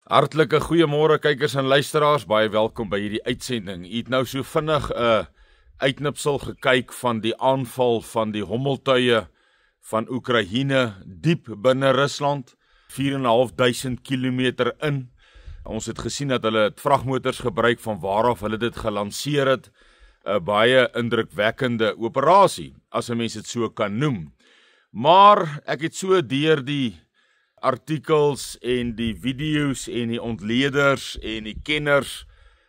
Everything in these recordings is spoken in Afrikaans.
Hartlike goeiemôre kykers en luisteraars, baie welkom by hierdie uitsending. U het nou so vinnig 'n uitknipsel gekyk van die aanval van die hommeltuie van Oekraïne diep binne Rusland, 4.500 kilometer in. Ons het gesien dat hulle vragmotors gebruik van waaraf hulle dit gelanseer het. 'n Baie indrukwekkende operasie, as 'n mens dit so kan noem. Maar ek het so deur die artikels en die video's en die ontleeders en die kenners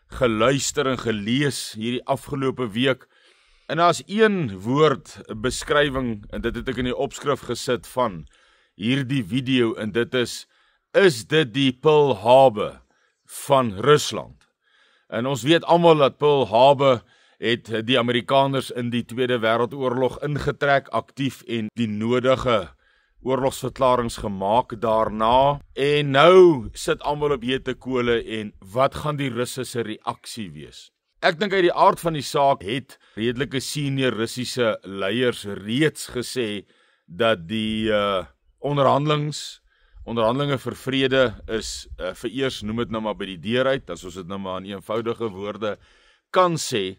geluister en gelees hierdie afgelope week. En daar's een woord beskrywing, en dit het ek in die opskrif gesit van hierdie video, en dit is dit die Pearl Harbor van Rusland? En ons weet almal dat Pearl Harbor het die Amerikaners in die Tweede Wêreldoorlog ingetrek, aktief, en die nodige oorlogsverklarings gemaak daarna. En nou sit almal op hete kole, en wat gaan die Russe se reaksie wees? Ek dink uit die aard van die saak het redelike senior Russiese leiers reeds gesê dat die onderhandelinge vir vrede is vereers, noem dit nou maar by die deur uit, as ons dit nou maar in eenvoudige woorde kan sê.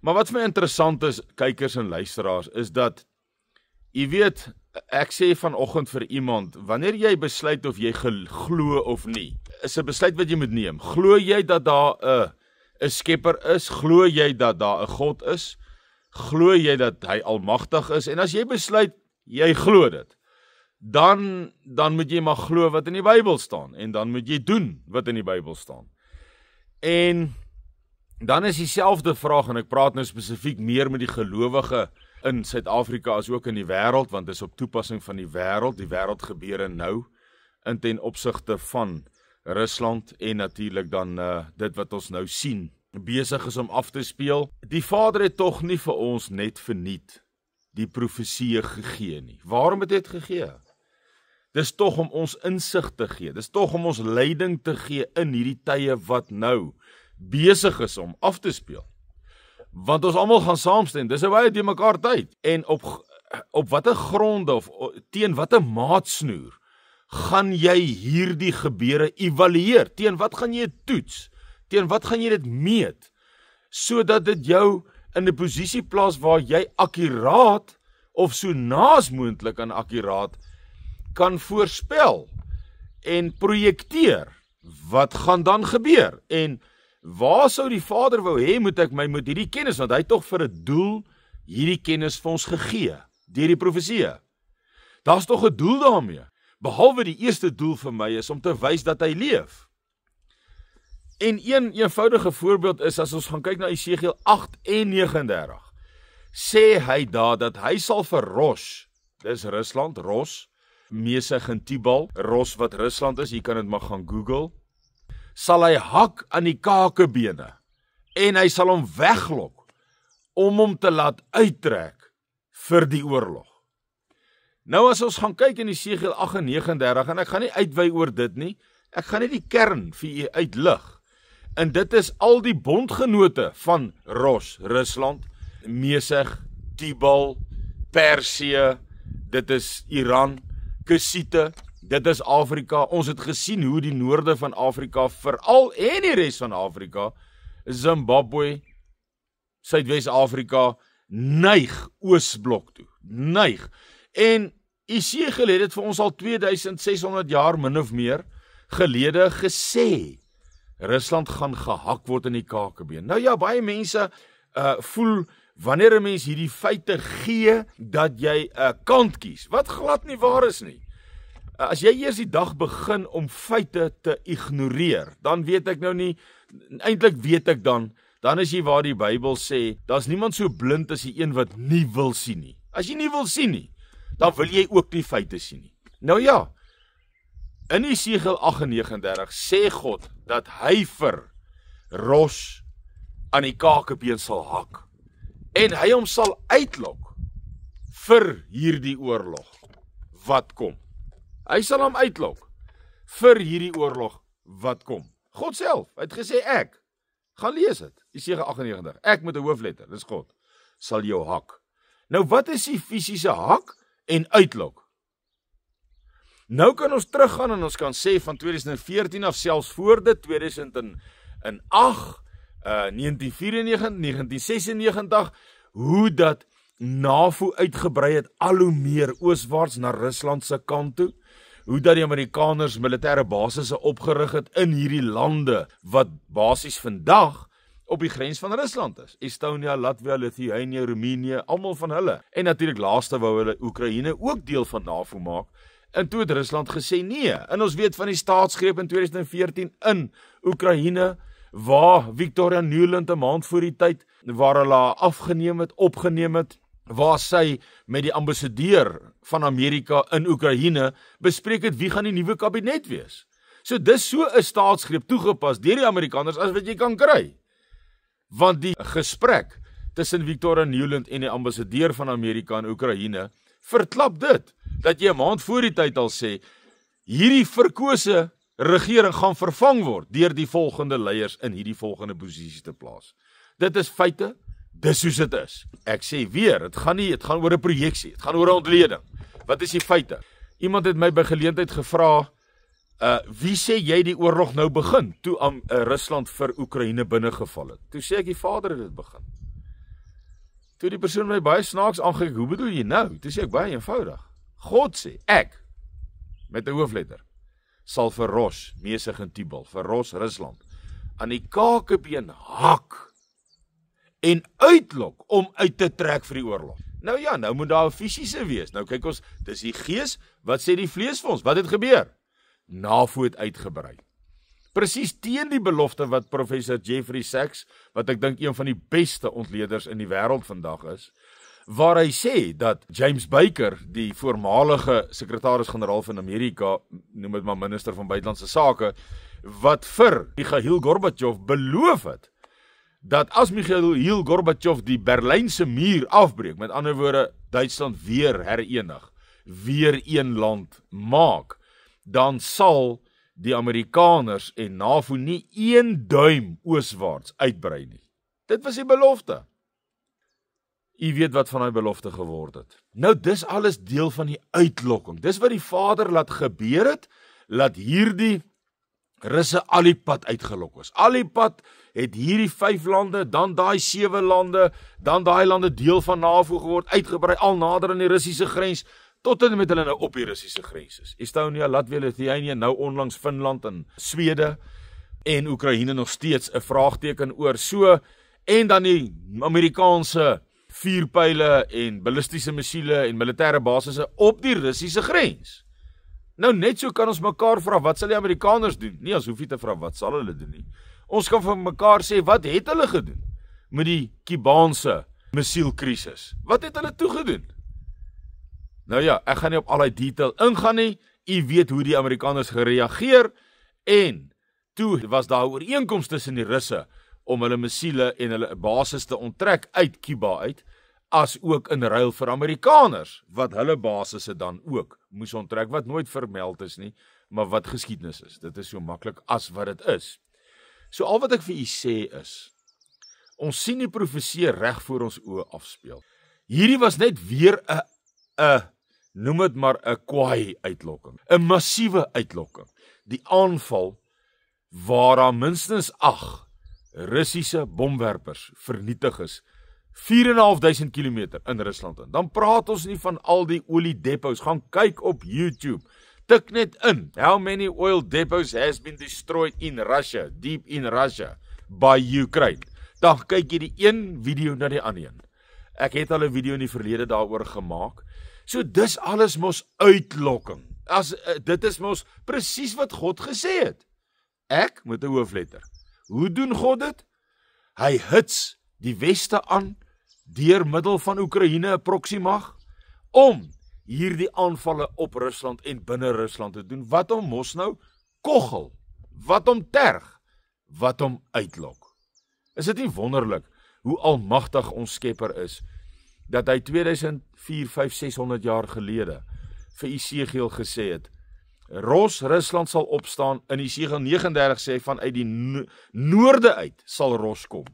Maar wat vir my interessant is, kykers en luisteraars, is dat, jy weet, ek sê vanoggend vir iemand, wanneer jy besluit of jy glo of nie, is 'n besluit wat jy moet neem. Glo jy dat daar 'n skepper is? Glo jy dat daar 'n God is? Glo jy dat hy almagtig is? En as jy besluit, jy glo dit, dan moet jy maar glo wat in die Bybel staan, en dan moet jy doen wat in die Bybel staan. En dan is dieselfde vraag, en ek praat nou spesifiek meer met die gelowige in Suid-Afrika as ook in die wêreld, want dit is op toepassing van die wêreld gebeure nou, in ten opsigte van Rusland, en natuurlik dan dit wat ons nou sien, besig is om af te speel. Die Vader het tog nie vir ons net verniet die profesie gegee nie. Waarom het hy dit gegee? Dis tog om ons insig te gee, dis tog om ons leiding te gee in hierdie tye wat nou besig is om af te speel. Want ons almal gaan saamstem, dis 'n baie die mekaar tyd. En op watter gronde of teen watter maatsnoer gaan jy hierdie gebeure evalueer? Teen wat gaan jy toets? Teen wat gaan jy dit meet? Sodat dit jou in 'n posisie plaas waar jy akkuraat of so naas moontlik aan akkuraat kan voorspel en projekteer wat gaan dan gebeur. En waar sou die Vader wou hê moet ek my met hierdie kennis, want hy het tog vir 'n doel hierdie kennis vir ons gegee deur die profesie. Daar's tog 'n doel daarmee. Behalwe die eerste doel vir my is om te wys dat hy leef. En een eenvoudige voorbeeld is, as ons gaan kyk na Esegiel 8:39, sê hy daar dat hy sal vir Rosh, dis Rusland, Rosh, Meseg en Tubal, Rosh wat Rusland is, jy kan dit maar gaan Google, sal hy hak aan die kakebene, en hy sal hom weglok, om hom te laat uittrek vir die oorlog. Nou as ons gaan kyk in Esegiel 8:39, en ek gaan nie uitwy oor dit nie, ek gaan net die kern vir u uitlig, en dit is al die bondgenote van Rosh, Rusland, Meseg, Tubal, Persië, dit is Iran, Kushite, dit is Afrika. Ons het gesien hoe die noorde van Afrika, veral en die res van Afrika, Zimbabwe, Suidwes-Afrika, neig Oosblok toe, neig. En Esegiel het dit vir ons al 2600 jaar min of meer gelede gesê, Rusland gaan gehak word in die kakebeen. Nou ja, baie mense voel, wanneer 'n mens hierdie feite gee, dat jy 'n kant kies, wat glad nie waar is nie. As jy eers die dag begin om feite te ignoreer, dan weet ek nou nie, eintlik weet ek dan is jy waar die Bybel sê, daar's niemand so blind as die een wat nie wil sien nie. As jy nie wil sien nie, dan wil jy ook nie feite sien nie. Nou ja, in Esegiel 8:39 sê God dat hy vir Rosh aan die kakebeen sal hak, en hy hom sal uitlok vir hierdie oorlog wat kom. Hy sal hom uitlok vir hierdie oorlog wat kom. God self, hy het gesê ek, gaan lees dit, Esegiel 8:39, ek met 'n hoofletter, dis God, sal jou hak. Nou wat is die fisiese hak en uitlok? Nou kan ons teruggaan en ons kan sê van 2014 af, selfs voor dit, 2008, 1994, 1996, hoe dat NAVO uitgebrei het al hoe meer ooswaarts na Rusland se kant toe, hoe dat die Amerikaners militêre basisse opgerig het in hierdie lande, wat basies vandag op die grens van Rusland is. Estonia, Latvia, Lithuania, Roemenië, almal van hulle. En natuurlik laaste wou hulle Oekraïne ook deel van NAVO maak. En toe het Rusland gesê nee. En ons weet van die staatsgreep in 2014 in Oekraïne, waar Victoria Nuland 'n maand voor die tyd, waar hulle haar afgeneem het, opgeneem het, waar sy met die ambassadeur van Amerika in Oekraïne bespreek het wie gaan die nuwe kabinet wees. So dis so 'n staatsgreep toegepas deur die Amerikaners as wat jy kan kry. Want die gesprek tussen Victoria Nuland en die ambassadeur van Amerika in Oekraïne verklap dit, dat jy 'n maand voor die tyd al sê, hierdie verkose regering gaan vervang word deur die volgende leiers in hierdie volgende posisies te plaas. Dit is feite, dis soos dit is. Ek sê weer, dit gaan oor 'n projeksie, dit gaan oor 'n ontleding. Wat is die feite? Iemand het my by geleentheid gevra, wie sê jy die oorlog nou begin, toe Rusland vir Oekraïne binnegeval het? Toe sê ek, die Vader het dit begin. Toe die persoon my baie snaaks aangekyk, hoe bedoel jy nou? Toe sê ek, baie eenvoudig. God sê, ek, met 'n hoofletter, sal vir Rosh, Mesig en Tubal, vir Rosh, Rusland, aan die kakebeen hak en uitlok om uit te trek vir die oorlog. Nou ja, nou moet daar 'n fisiese wees. Nou kyk ons, dis die gees, wat sê die vlees vir ons? Wat het gebeur? NAVO het uitgebrei. Presies teen die belofte wat professor Jeffrey Sachs, wat ek dink een van die beste ontleeders in die wêreld vandag is, waar hy sê dat James Baker, die voormalige sekretaris-generaal van Amerika, noem dit maar minister van buitelandse sake, wat vir Mikhail Gorbachev beloof het, dat as Mikhail Gorbachev die Berlynse muur afbreek, met ander woorde, Duitsland weer herenig, weer een land maak, dan sal die Amerikaners en NAVO nie 1 duim ooswaarts uitbrei nie. Dit was die belofte. U weet wat van daai belofte geword het. Nou dis alles deel van die uitlokking. Dis wat die Vader laat gebeur het, laat hierdie Russe al die pad uitgelok is. Al die pad het hierdie 5 lande, dan daai 7 lande, dan daai lande deel van NAVO geword, uitgebrei al nader aan die Russiese grens, tot en met hulle nou op die Russiese grens is. Estonia, Latvia, Lithuania, nou onlangs Finland en Swede, en Oekraïne nog steeds 'n vraagteken oor so, en dan die Amerikaanse vuurpyle en ballistiese missiele en militêre basisse op die Russiese grens. Nou net so kan ons mekaar vra, wat sal die Amerikaners doen? Nie as hoef jy te vra, wat sal hulle doen nie. Ons kan vir mekaar sê, wat het hulle gedoen met die Kubaanse missielkrisis? Wat het hulle toegedoen? Nou ja, ek gaan nie op al die detail ingaan nie, u weet hoe die Amerikaners gereageer, en toe was daar 'n ooreenkoms tussen die Russe, om hulle missiele en hulle basis te onttrek uit Cuba uit, as ook in ruil vir Amerikaners, wat hulle basisse dan ook moes onttrek, wat nooit vermeld is nie, maar wat geskiedenis is. Dit is so maklik as wat dit is. So al wat ek vir u sê is, ons sien die profesie reg voor ons oë afspeel. Hierdie was net weer 'n noem dit maar 'n kwaai uitlokking, 'n massiewe uitlokking. Die aanval waar daar minstens 8 Russiese bomwerpers vernietig is, 4.500 kilometer in Rusland in. Dan praat ons nie van al die oliedepots, gaan kyk op YouTube, tik net in, how many oil depots has been destroyed in Russia, deep in Russia, by Ukraine. Dan kyk jy die een video na die ander een. Ek het al 'n video in die verlede daaroor gemaak. So dis alles mos uitlokking. Dit is mos presies wat God gesê het. Ek met 'n hoofletter. Hoe doen God dit? Hy hits die weste aan deur middel van Oekraïne 'n proxymag om hierdie aanvalle op Rusland en binne Rusland te doen. Wat hom mos nou koggel, wat hom terg, wat hom uitlok. Is dit nie wonderlik hoe almagtig ons Skepper is, dat hy 2004, 5, 600 jaar gelede vir Esegiel gesê het, Rusland sal opstaan, in Esegiel 39 sê, vanuit die noorde uit sal Ros kom,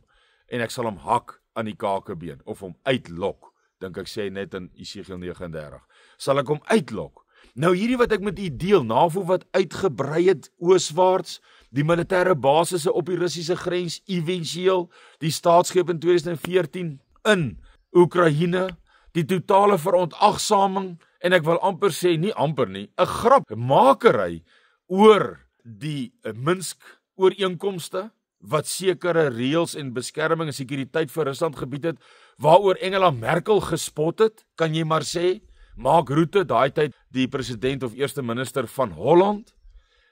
en ek sal hom hak aan die kakebeen, of hom uitlok, dink ek sê net in Esegiel 39, sal ek hom uitlok, Nou hierdie wat ek met u deel, NAVO wat uitgebrei het ooswaarts, die militêre basisse op die Russiese grens, éventueel die staatsgreep in 2014 in Oekraïne, die totale verontagsaming, en ek wil amper sê, nie amper nie, 'n grapmakery oor die Minsk-ooreenkomste, wat sekere reëls en beskerming en sekuriteit vir Rusland gebied het, waaroor Angela Merkel gespot het, kan jy maar sê, Mark Rutte, daai tyd die president of eerste minister van Holland,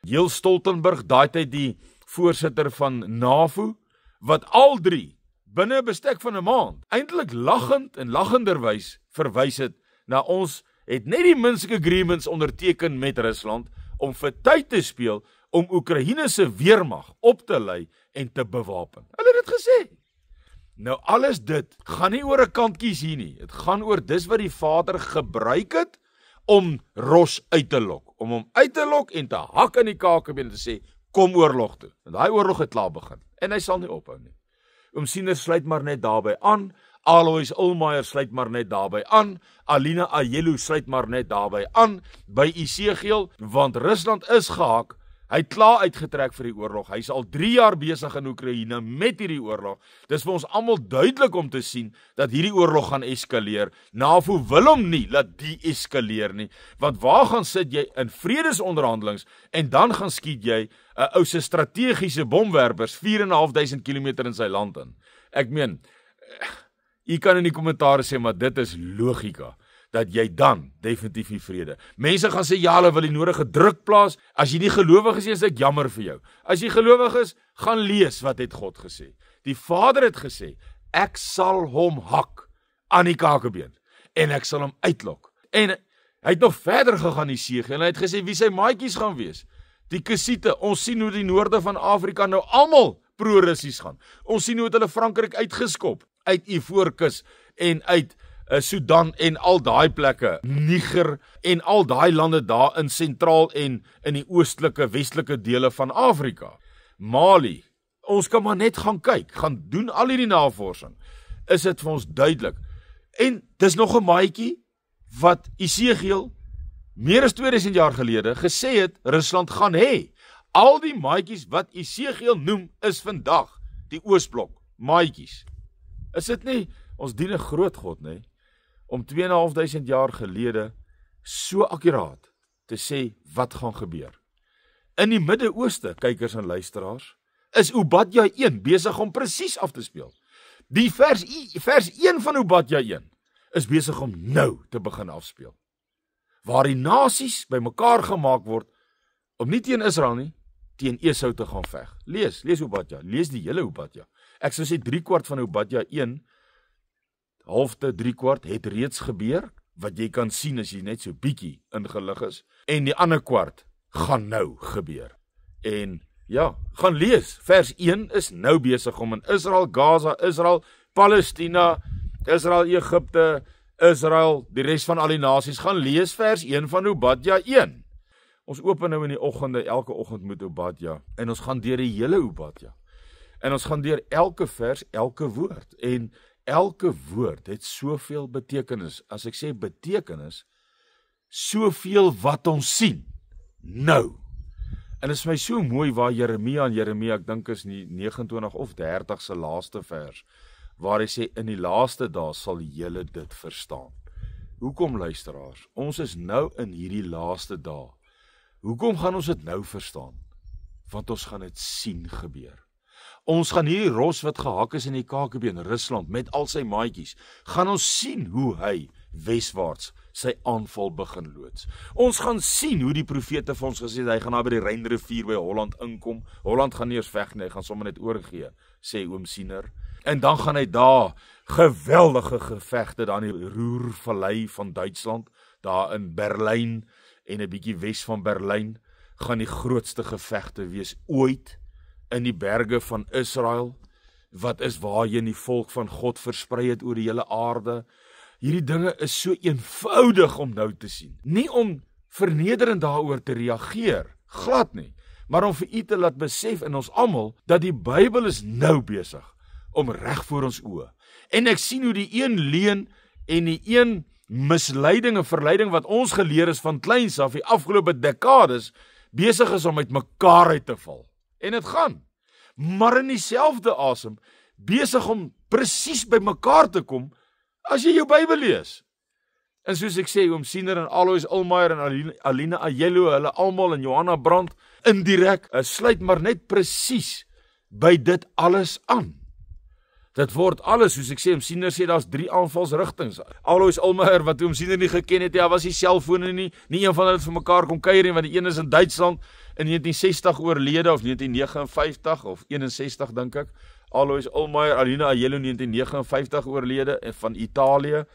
Jens Stoltenberg, daai tyd die voorsitter van NAVO, wat al drie binne 'n bestek van 'n maand eintlik lagend en lagenderwys verwys het na ons het net die Minsk Agreements onderteken met Rusland om vir tyd te speel om Oekraïne se weermag op te lei en te bewapen. Hulle het dit gesê. Nou alles dit gaan nie oor 'n kantkies hier nie. Dit gaan oor dis wat die Vader gebruik het om Ros uit te lok, om hom uit te lok en te hak in die kakebeen en te sê kom oorlog toe. En daai oorlog het klaar begin en hy sal nie ophou nie. Oomsiener sluit maar net daarbey aan, Alois Ulmayer sluit maar net daarbey aan, Alina Ayelu sluit maar net daarbey aan, by Esegiel, want Rusland is gehak, hy het klaar uitgetrek vir die oorlog, hy is al 3 jaar besig in Oekraïne met hierdie oorlog, dis vir ons almal duidelik om te sien, dat hierdie oorlog gaan eskaleer, NAVO wil hom nie, laat die eskaleer nie, want waar gaan sit jy in vredesonderhandelings, en dan gaan skiet jy, 'n ou se strategiese bomwerpers, 4.500 km in sy land in, ek meen, jy kan in die kommentaar sê, maar dit is logika, dat jy dan definitief nie vrede. Mense gaan sê, ja, hulle wil die nodige druk plaas, as jy nie gelowig is, is ek jammer vir jou. As jy gelowig is, gaan lees wat het God gesê. Die Vader het gesê, ek sal hom hak aan die kakebeen, en ek sal hom uitlok. En hy het nog verder gegaan die Esegiel, en hy het gesê, wie sy maatjies gaan wees. Die Kusiete, ons sien hoe die noorde van Afrika nou almal pro-Russies gaan. Ons sien hoe het hulle Frankryk uitgeskop, uit Ivoorkus en uit Sudan en al daai plekke, Niger en al daai lande daar in sentraal en in die oostelike, westelike dele van Afrika. Mali, ons kan maar net gaan kyk, gaan doen al hierdie navorsing, is dit vir ons duidelik. En dis nog 'n maatjie wat Esegiel meer as 2000 jaar gelede gesê het, Rusland gaan hê. Al die maatjies wat Esegiel noem, is vandag die Oosblok, maatjies. Is dit nie, ons dien 'n groot God, nie? Om 2500 jaar gelede so akkuraat te sê wat gaan gebeur. In die Midde-Ooste, kykers en luisteraars, is Obadja 1 besig om presies af te speel. Die vers 1 van Obadja 1 is besig om nou te begin afspeel. Waar die nasies bymekaar gemaak word om nie teen Israel nie, teen Esau te gaan veg. Lees Obadja, lees die hele Obadja. Ek sou sê 3/4 van Obadja 1, halfte 3/4 het reeds gebeur, wat jy kan sien as jy net so bietjie ingelig is, en die ander kwart gaan nou gebeur. En ja, gaan lees, vers 1 is nou besig om in Israel, Gaza, Israel, Palestina, Israel, Egipte, Israel, die res van al die nasies, gaan lees vers 1 van Obadja 1. Ons open nou in die oggende, elke oggend met Obadja, en ons gaan deur die hele Obadja. En ons gaan deur elke vers, elke woord, en elke woord het soveel betekenis. As ek sê betekenis, soveel wat ons sien, nou. En dit is my so mooi waar Jeremia, ek dink is die 29 of 30 se laaste vers, waar hy sê, in die laaste dae sal julle dit verstaan. Hoekom, luisteraars? Ons is nou in hierdie laaste dae. Hoekom gaan ons dit nou verstaan? Want ons gaan dit sien gebeur. Ons gaan hierdie Ros wat gehak is in die kakebeen, Rusland, met al sy maatjies, gaan ons sien hoe hy weswaarts sy aanval begin loods. Ons gaan sien hoe die profete vir ons gesê het, hy gaan daar by die Rynrivier by Holland inkom. Holland gaan nie eers veg nie, hy gaan sommer net oorgee, sê oom Siener. En dan gaan hy daar geweldige gevegte daar in die Ruhrvallei van Duitsland, daar in Berlyn en 'n bietjie wes van Berlyn, gaan die grootste gevegte wees ooit in die berge van Israel, wat is waarheen die volk van God versprei het oor die hele aarde. Hierdie dinge is so eenvoudig om nou te sien. Nie om vernederend daaroor te reageer, glad nie, maar om vir u te laat besef in ons almal, dat die Bybel is nou besig om reg voor ons oë. En ek sien hoe die een leuen en die een misleiding en verleiding wat ons geleer is van kleins af, die afgelope dekades, besig is om uit mekaar uit te val. En dit gaan. Maar in dieselfde asem, besig om presies by mekaar te kom, as jy jou Bybel lees. En soos ek sê, oom Siener en Alois Ulmaier en Alina Ajello, hulle almal en Johanna Brandt, indirek, sluit maar net presies by dit alles aan. Dit word alles, soos ek sê, oom Siener sê, daar's 3 aanvalsrigtings. Alois Ulmaier, wat oom Siener nie geken het, ja, was die selfone nie een van hulle vir mekaar kon kuier nie, want die een is in Duitsland in 1960 oorlede, of 1959, of 61, dink ek. Alois Ulmaier, Alina Ajello, 1959 oorlede, en van Italië,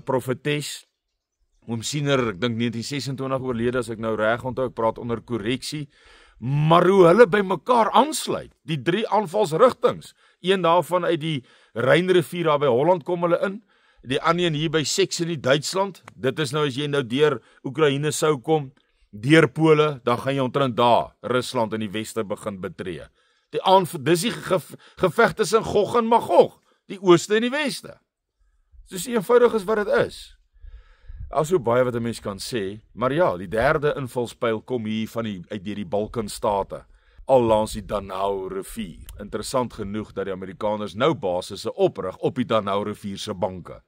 profetes, oom Siener, ek dink 1926 oorlede, as ek nou reg onthou, ek praat onder korreksie, maar hoe hulle by mekaar aansluit, die 3 aanvalsrigtings, een daarvan uit die Rynrivier daar by Holland kom hulle in, die ander hier by Saxony, Duitsland, dit is nou as jy nou deur Oekraïne sou kom, deur Pole, dan gaan jy omtrent daar, Rusland in die weste begin betree. Dis die geveg tussen Gog en Magog, die ooste en die weste. Soos eenvoudig is wat dit is. Al so baie wat 'n mens kan sê, maar ja, die 3de invalspyl kom hier uit die Balkanstate, al langs die Donau rivier. Interessant genoeg dat die Amerikaners nou basisse oprig op die Donau rivier se banke.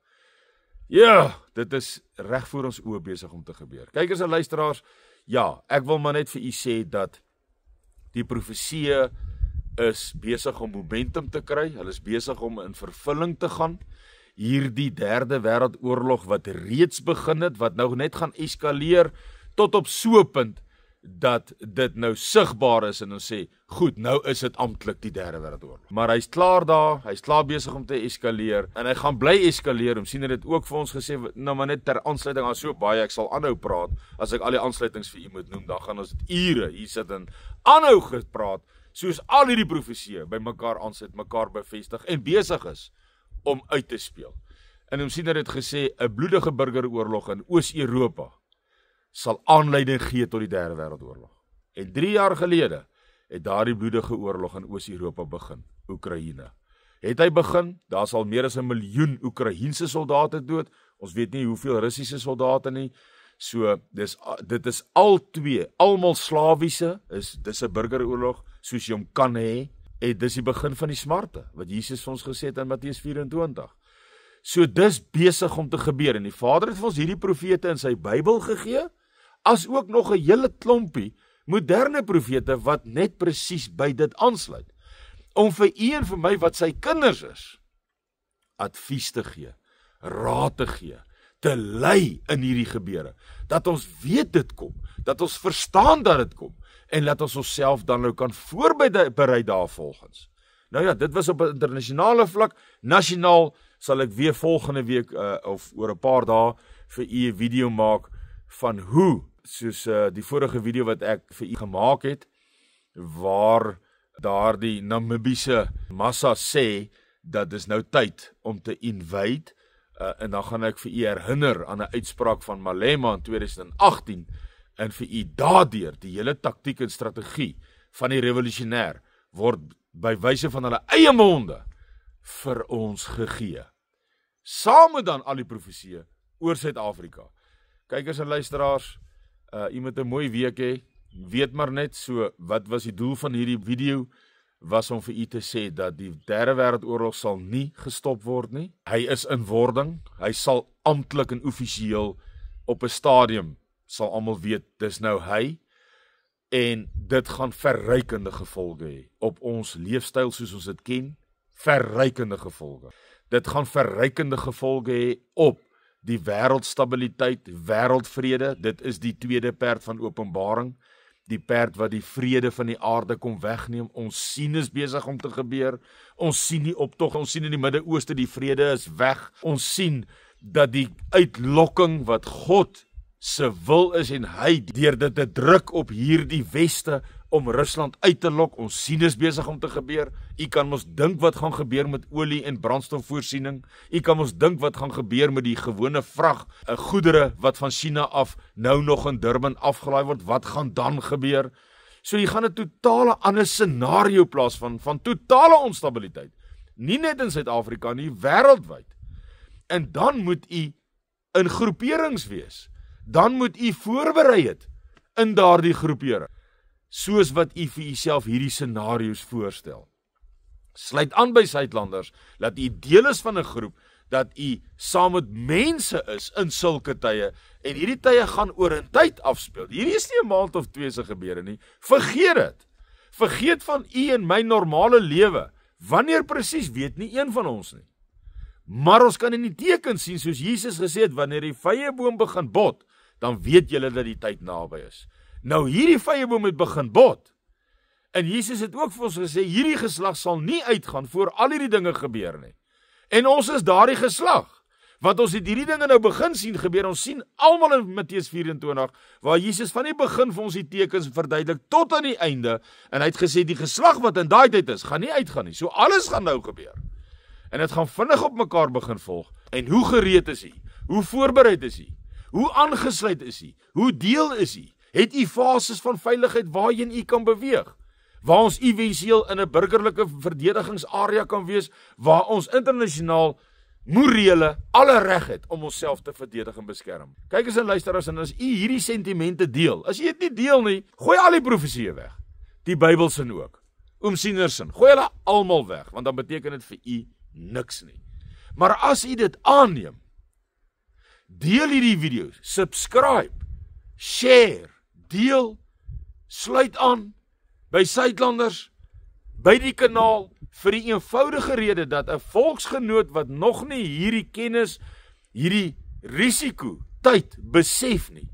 Ja, dit is reg voor ons oë besig om te gebeur. Kykers en luisteraars, ja, ek wil maar net vir u sê dat die profeseë is besig om momentum te kry, hulle is besig om in vervulling te gaan. Hierdie 3de wêreldoorlog wat reeds begin het, wat nou net gaan eskaleer, tot op so 'n punt, dat dit nou sigbaar is, en ons sê, goed, nou is dit amptelik die 3de wêreldoorlog. Maar hy's klaar daar, hy's klaar besig om te eskaleer, en hy gaan bly eskaleer, ons sien dit ook vir ons gesê, nou maar net ter aansluiting aan so baie, ek sal aanhou praat, as ek al die aansluitings vir u moet noem, dan gaan ons dit ure hier sit en aanhou gepraat, soos al hierdie profeseë by mekaar aansluit, mekaar bevestig, en besig is om uit te speel. En ons sien dat dit gesê, 'n bloedige burgeroorlog in Oos-Europa sal aanleiding gee tot die 3de wêreldoorlog. En 3 jaar gelede het daardie bloedige oorlog in Oos-Europa begin, Oekraïne. Het hy begin, daar sal meer as 1 miljoen Oekraïense soldate dood, ons weet nie hoeveel Russiese soldate nie, so dit is almal slawiese, dis 'n burgeroorlog, soos jy hom kan hê, en dis die begin van die smarte, wat Jesus vir ons gesê het in Matteus 24. So dis besig om te gebeur, en die Vader het vir ons hierdie profete in sy Bybel gegee, as ook nog 'n hele klompie moderne profete wat net presies by dit aansluit, om vir u en vir my wat sy kinders is, advies te gee, raad te gee, te lei in hierdie gebeure, dat ons weet dit kom, dat ons verstaan dat dit kom, en laat ons onsself dan nou kan voorberei daarvolgens. Nou ja, dit was op 'n internasionale vlak, nasionaal sal ek weer volgende week, of oor 'n paar dae, vir u 'n video maak, van hoe, soos die vorige video wat ek vir u gemaak het, waar daar die Namibiese massa sê, dat is nou tyd om te invade, en dan gaan ek vir u herinner aan 'n uitspraak van Malema in 2018, en vir u daardeur die hele taktiek en strategie van die revolusionêr word by wyse van hulle eie monde vir ons gegee. Saam met dan al die profeseë oor Suid-Afrika. Kykers en luisteraars, u moet 'n mooi week hê. Weet maar net so, wat was die doel van hierdie video? Was om vir u te sê dat die 3de wêreldoorlog sal nie gestop word nie. Hy is in wording. Hy sal amptelik en offisieel op 'n stadium sal almal weet, dis nou hy, en dit gaan verrykende gevolge hê op ons leefstyl soos ons dit ken, verrykende gevolge. Dit gaan verrykende gevolge hê op die wêreldstabiliteit, wêreldvrede, dit is die 2de perd van Openbaring, die perd wat die vrede van die aarde kom wegneem, ons sien is besig om te gebeur, ons sien die optog, ons sien in die Midde-Ooste die vrede is weg, ons sien dat die uitlokking wat God se wil is en hy deur dit te druk op hierdie weste om Rusland uit te lok, ons sien is besig om te gebeur. U kan ons dink wat gaan gebeur met olie en brandstofvoorsiening. U kan ons dink wat gaan gebeur met die gewone vrag, goedere wat van China af nou nog in Durban afgelaai word. Wat gaan dan gebeur? So jy gaan 'n totale ander scenario plaas van totale onstabiliteit. Nie net in Suid-Afrika nie, wêreldwyd. En dan moet u in groeperings wees, dan moet u voorberei het in daardie groepering, soos wat u vir uself hierdie scenario's voorstel. Sluit aan by Suidlanders, dat u deel is van 'n groep, dat u saam met mense is in sulke tye, en hierdie tye gaan oor 'n tyd afspeel. Hierdie is nie 'n maand of 2 se gebeure nie. Vergeet dit. Vergeet van u en my normale lewe. Wanneer presies, weet nie een van ons nie. Maar ons kan in die teken sien, soos Jesus gesê het, wanneer die vyeboom begin bot, dan weet julle dat die tyd naby is. Nou hierdie vyeboom het begin bot. En Jesus het ook vir ons gesê, hierdie geslag sal nie uitgaan voor al hierdie dinge gebeur nie. En ons is daardie geslag. Want ons het hierdie dinge nou begin sien gebeur. Ons sien almal in Matteus 24, waar Jesus van die begin vir ons die tekens verduidelik tot aan die einde. En hy het gesê, die geslag wat in daai tyd is, gaan nie uitgaan nie. So alles gaan nou gebeur. En dit gaan vinnig op mekaar begin volg. En hoe gereed is hy? Hoe voorbereid is hy? Hoe aangesluit is hy? Hoe deel is hy? Het u fases van veiligheid waarheen u kan beweeg? Waar ons eventueel in 'n burgerlike verdedigingsarea kan wees, waar ons internasionaal morele alle reg het om onsself te verdedig en beskerm. Kyk eens en luister as u hierdie sentimente deel. As u dit nie deel nie, gooi al die profesieë weg. Die Bybelsin ook. Oomsienersin, gooi hulle almal weg, want dan beteken dit vir u niks nie. Maar as u dit aanneem, deel hierdie video, subscribe, share, deel, sluit aan by Suidlanders, by die kanaal, vir die eenvoudige rede dat 'n volksgenoot wat nog nie hierdie kennis, hierdie risiko, tyd besef nie,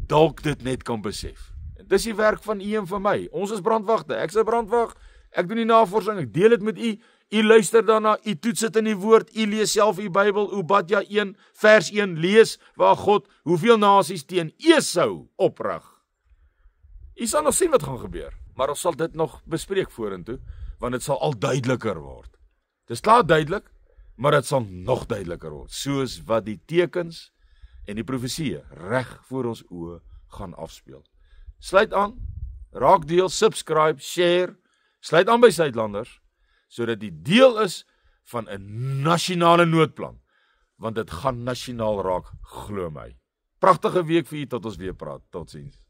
dalk dit net kan besef. En dis die werk van u en van my. Ons is brandwagte. Ek's 'n brandwag. Ek doen die navorsing, ek deel dit met u. U luister daarna, u toets dit in die woord, u lees self u Bybel, Obadja 1 vers 1 lees waar God hoeveel nasies teen Esau oprig. U sal nog sien wat gaan gebeur, maar ons sal dit nog bespreek vorentoe, want dit sal al duideliker word. Dit is klaar duidelik, maar dit sal nog duideliker word, soos wat die tekens en die profesieë reg voor ons oë gaan afspeel. Sluit aan, raak deel, subscribe, share, sluit aan by Suidlanders, sodat die deel is van 'n nasionale noodplan, want dit gaan nasionaal raak, glo my. Pragtige week vir u tot ons weer praat. Totsiens.